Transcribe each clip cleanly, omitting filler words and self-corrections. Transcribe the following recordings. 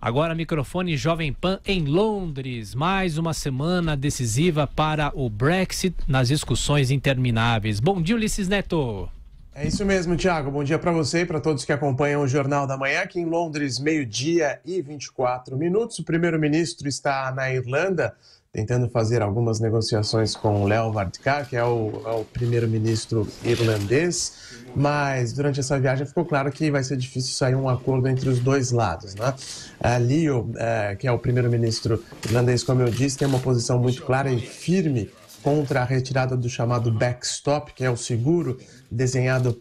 Agora microfone Jovem Pan em Londres. Mais uma semana decisiva para o Brexit nas discussões intermináveis. Bom dia, Ulisses Neto. É isso mesmo, Thiago. Bom dia para você e para todos que acompanham o Jornal da Manhã. Aqui em Londres, 12h e 24 minutos. O primeiro-ministro está na Irlanda, tentando fazer algumas negociações com Leo Varadkar, que é o primeiro-ministro irlandês. Mas durante essa viagem ficou claro que vai ser difícil sair um acordo entre os dois lados, né? Leo, que é o primeiro-ministro irlandês, como eu disse, tem uma posição muito clara e firme contra a retirada do chamado backstop, que é o seguro desenhado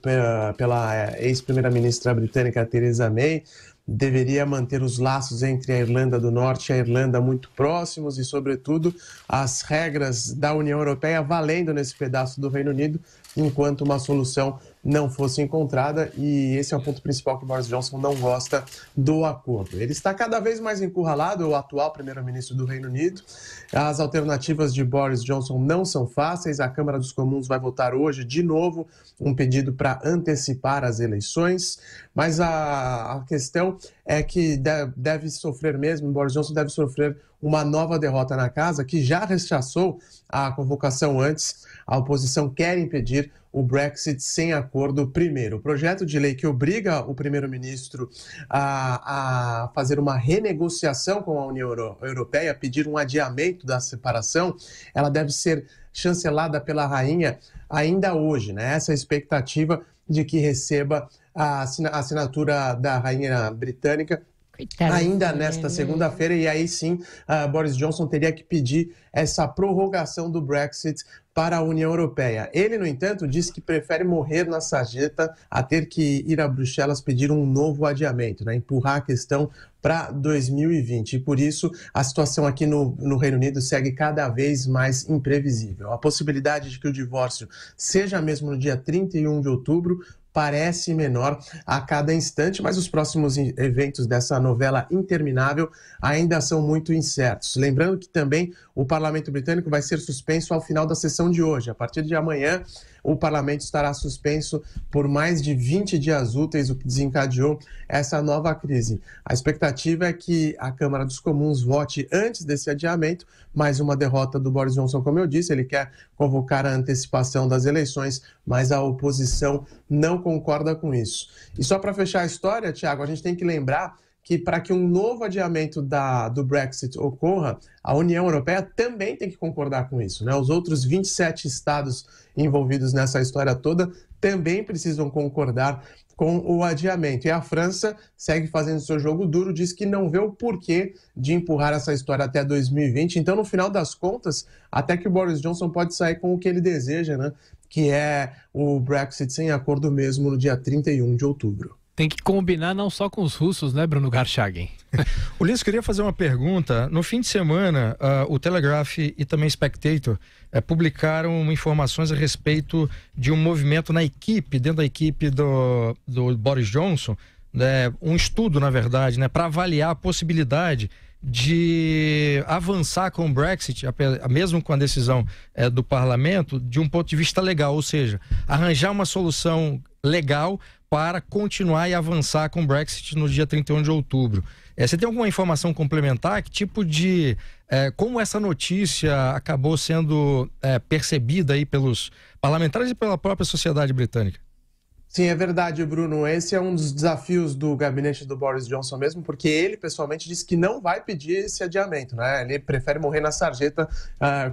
pela ex-primeira-ministra britânica Theresa May. Deveria manter os laços entre a Irlanda do Norte e a Irlanda muito próximos e, sobretudo, as regras da União Europeia valendo nesse pedaço do Reino Unido, enquanto uma solução não fosse encontrada, e esse é o ponto principal que Boris Johnson não gosta do acordo. Ele está cada vez mais encurralado, o atual primeiro-ministro do Reino Unido. As alternativas de Boris Johnson não são fáceis. A Câmara dos Comuns vai votar hoje, de novo, um pedido para antecipar as eleições, mas a questão é que deve sofrer mesmo, Boris Johnson deve sofrer uma nova derrota na casa, que já rechaçou a convocação antes. A oposição quer impedir o Brexit sem acordo primeiro. O projeto de lei que obriga o primeiro-ministro a fazer uma renegociação com a União Europeia, pedir um adiamento da separação, ela deve ser chancelada pela rainha ainda hoje, né? Essa é a expectativa de que receba a assinatura da rainha britânica ainda nesta segunda-feira, e aí sim Boris Johnson teria que pedir essa prorrogação do Brexit para a União Europeia. Ele, no entanto, disse que prefere morrer na sarjeta a ter que ir a Bruxelas pedir um novo adiamento, né? Empurrar a questão para 2020. E por isso a situação aqui no Reino Unido segue cada vez mais imprevisível. A possibilidade de que o divórcio seja mesmo no dia 31 de outubro parece menor a cada instante, mas os próximos eventos dessa novela interminável ainda são muito incertos. Lembrando que também o Parlamento Britânico vai ser suspenso ao final da sessão de hoje. A partir de amanhã, o Parlamento estará suspenso por mais de 20 dias úteis, o que desencadeou essa nova crise. A expectativa é que a Câmara dos Comuns vote antes desse adiamento, mais uma derrota do Boris Johnson, como eu disse. Ele quer convocar a antecipação das eleições, mas a oposição não concorda com isso. E só para fechar a história, Thiago, a gente tem que lembrar que para que um novo adiamento do Brexit ocorra, a União Europeia também tem que concordar com isso, né? Os outros 27 estados envolvidos nessa história toda também precisam concordar com o adiamento. E a França segue fazendo seu jogo duro, diz que não vê o porquê de empurrar essa história até 2020. Então, no final das contas, até que o Boris Johnson pode sair com o que ele deseja, né? Que é o Brexit sem acordo mesmo no dia 31 de outubro. Tem que combinar não só com os russos, né, Bruno Garchagen? Ulisses, queria fazer uma pergunta. No fim de semana, o Telegraph e também Spectator publicaram informações a respeito de um movimento na equipe, dentro da equipe do Boris Johnson, né, um estudo, na verdade, né, para avaliar a possibilidade de avançar com o Brexit, mesmo com a decisão do parlamento, de um ponto de vista legal, ou seja, arranjar uma solução legal para continuar e avançar com o Brexit no dia 31 de outubro. Você tem alguma informação complementar? Que tipo de... como essa notícia acabou sendo percebida aí pelos parlamentares e pela própria sociedade britânica? Sim, é verdade, Bruno. Esse é um dos desafios do gabinete do Boris Johnson mesmo, porque ele pessoalmente disse que não vai pedir esse adiamento, né? Ele prefere morrer na sarjeta,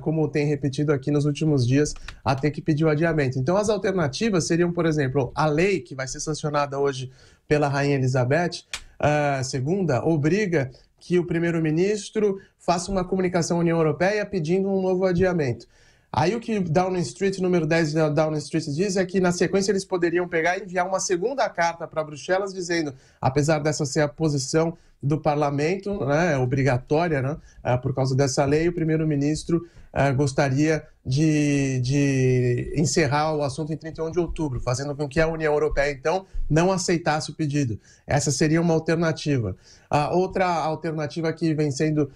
como tem repetido aqui nos últimos dias, a ter que pedir o adiamento. Então, as alternativas seriam, por exemplo, a lei que vai ser sancionada hoje pela Rainha Elizabeth II, obriga que o primeiro-ministro faça uma comunicação à União Europeia pedindo um novo adiamento. Aí o que Downing Street, número 10 da Downing Street diz é que na sequência eles poderiam pegar e enviar uma segunda carta para Bruxelas dizendo, apesar dessa ser a posição do parlamento, né, obrigatória, né, por causa dessa lei, o primeiro-ministro gostaria de encerrar o assunto em 31 de outubro, fazendo com que a União Europeia, então, não aceitasse o pedido. Essa seria uma alternativa. A outra alternativa que vem sendo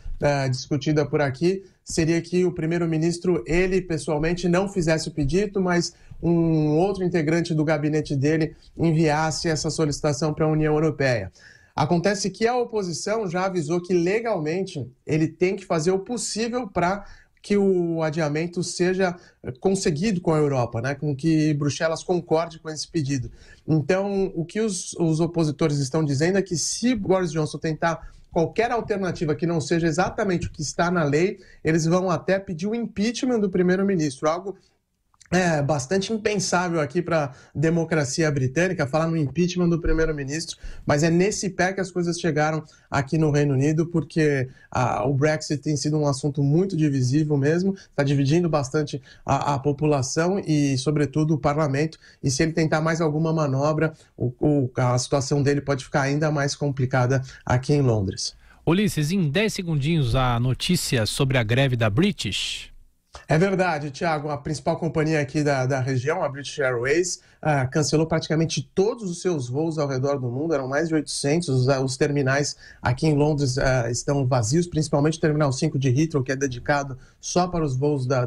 discutida por aqui seria que o primeiro-ministro, ele pessoalmente, não fizesse o pedido, mas um outro integrante do gabinete dele enviasse essa solicitação para a União Europeia. Acontece que a oposição já avisou que legalmente ele tem que fazer o possível para que o adiamento seja conseguido com a Europa, né? Com que Bruxelas concorde com esse pedido. Então, o que os opositores estão dizendo é que se Boris Johnson tentar qualquer alternativa que não seja exatamente o que está na lei, eles vão até pedir o impeachment do primeiro-ministro, algo bastante impensável aqui para a democracia britânica, falar no impeachment do primeiro-ministro, mas é nesse pé que as coisas chegaram aqui no Reino Unido, porque o Brexit tem sido um assunto muito divisivo mesmo, está dividindo bastante a população e, sobretudo, o parlamento, e se ele tentar mais alguma manobra, a situação dele pode ficar ainda mais complicada aqui em Londres. Ulisses, em 10 segundinhos, a notícia sobre a greve da British. É verdade, Thiago. A principal companhia aqui da região, a British Airways, cancelou praticamente todos os seus voos ao redor do mundo. Eram mais de 800. Os terminais aqui em Londres estão vazios, principalmente o Terminal 5 de Heathrow, que é dedicado só para os voos da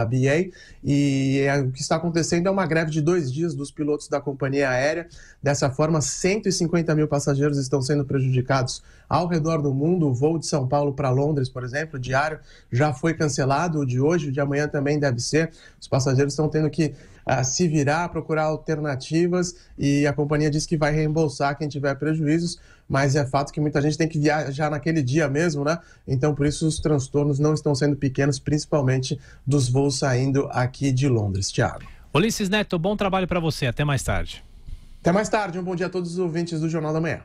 BA. E o que está acontecendo é uma greve de 2 dias dos pilotos da companhia aérea. Dessa forma, 150 mil passageiros estão sendo prejudicados ao redor do mundo. O voo de São Paulo para Londres, por exemplo, diário, já foi cancelado. O de hoje, o de amanhã também deve ser. Os passageiros estão tendo que se virar, procurar alternativas, e a companhia diz que vai reembolsar quem tiver prejuízos, mas é fato que muita gente tem que viajar naquele dia mesmo, né? Então, por isso, os transtornos não estão sendo pequenos, principalmente dos voos saindo aqui de Londres. Thiago. Ulisses Neto, bom trabalho para você. Até mais tarde. Até mais tarde. Um bom dia a todos os ouvintes do Jornal da Manhã.